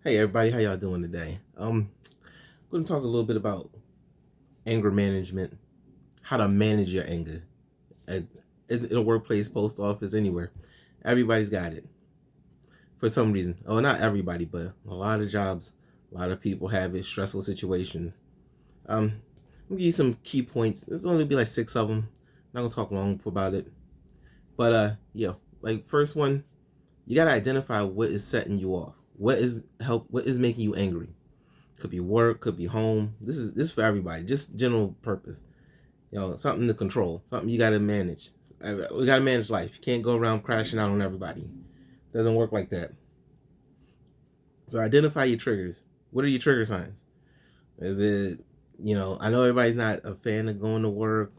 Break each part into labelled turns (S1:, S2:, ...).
S1: Hey everybody, how y'all doing today? I'm going to talk a little bit about anger management, how to manage your anger at, in a workplace, post office, anywhere. Everybody's got it for some reason. Oh, not everybody, but a lot of jobs, a lot of people have it. Stressful situations. I'm gonna give you some key points. There's only be like six of them. Not gonna talk long about it, but yeah. Like first one, you gotta identify what is setting you off. What is making you angry? Could be work, could be home. This is for everybody, just general purpose. Something to control, something you got to manage. We got to manage life. You can't go around crashing out on everybody. It doesn't work like that. So identify your triggers. What are your trigger signs? Is it, I know everybody's not a fan of going to work,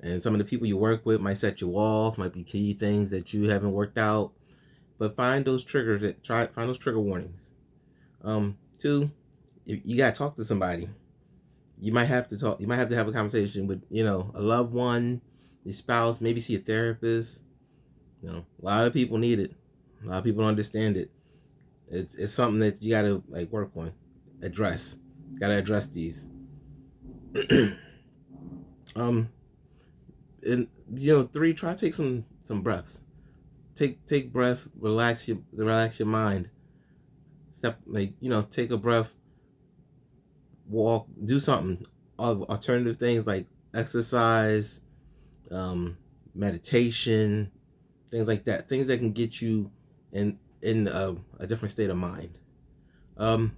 S1: and some of the people you work with might set you off, might be key things that you haven't worked out. But find those triggers find those trigger warnings. Two, you gotta talk to somebody. You might have to have a conversation with a loved one, your spouse, maybe see a therapist. A lot of people need it. A lot of people don't understand it. It's something that you gotta like work on, address. You gotta address these. um and three, try to take some breaths. Take breaths, relax your mind. Step, take a breath, walk, do something. Alternative things like exercise, um, meditation, things like that. Things that can get you in a different state of mind. Um,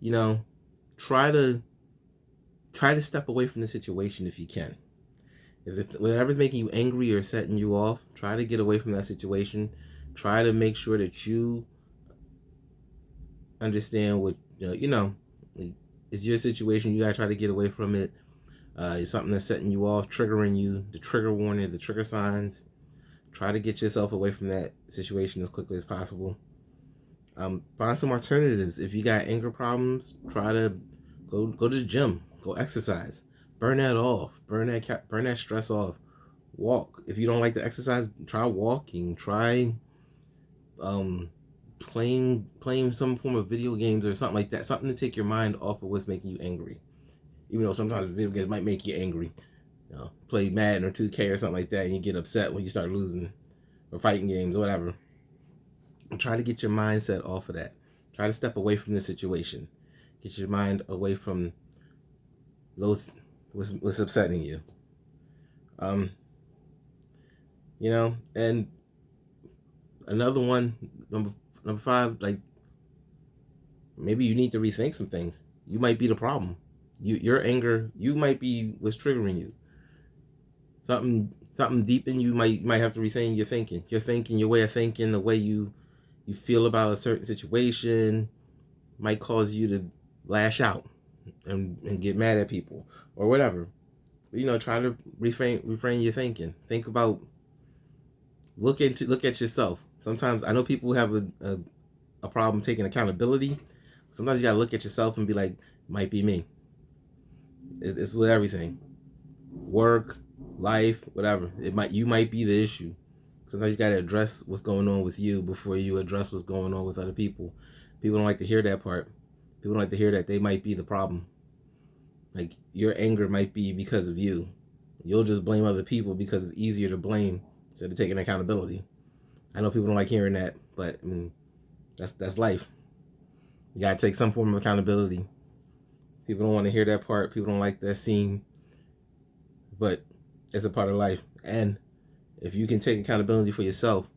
S1: you know, try to step away from the situation if you can. If whatever's making you angry or setting you off, try to get away from that situation. Try to make sure that you understand what it's your situation. You gotta try to get away from it. It's something that's setting you off, triggering you. The trigger warning, the trigger signs. Try to get yourself away from that situation as quickly as possible. Find some alternatives. If you got anger problems, try to go to the gym, go exercise, burn that off, burn that stress off. Walk. If you don't like to exercise, try walking. Try um, playing some form of video games or something like that. Something to take your mind off of what's making you angry. Even though sometimes video games might make you angry. Play Madden or 2K or something like that, and you get upset when you start losing, or fighting games or whatever. Try to get your mindset off of that. Try to step away from the situation. Get your mind away from those what's upsetting you. Um, and another one, number five, like maybe you need to rethink some things. You might be the problem. Your anger, you might be what's triggering you. Something deep in you might have to rethink your thinking. Your way of thinking, the way you feel about a certain situation might cause you to lash out and get mad at people or whatever. But, try to refrain your thinking. Think about look at yourself. Sometimes I know people have a problem taking accountability. Sometimes you gotta look at yourself and be like, might be me. It's with everything, work, life, whatever. You might be the issue. Sometimes you gotta address what's going on with you before you address what's going on with other people. People don't like to hear that part. People don't like to hear that they might be the problem. Like your anger might be because of you. You'll just blame other people because it's easier to blame instead of taking accountability. I know people don't like hearing that, but I mean, that's life. You gotta take some form of accountability. People don't want to hear that part. People don't like that scene, but it's a part of life. And if you can take accountability for yourself,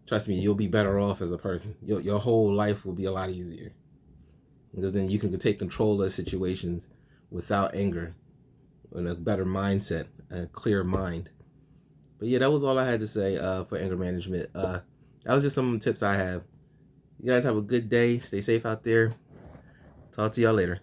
S1: trust me, you'll be better off as a person. Your whole life will be a lot easier because then you can take control of situations without anger, and a better mindset, a clear mind. But yeah, that was all I had to say for anger management. That was just some tips I have. You guys have a good day. Stay safe out there. Talk to y'all later.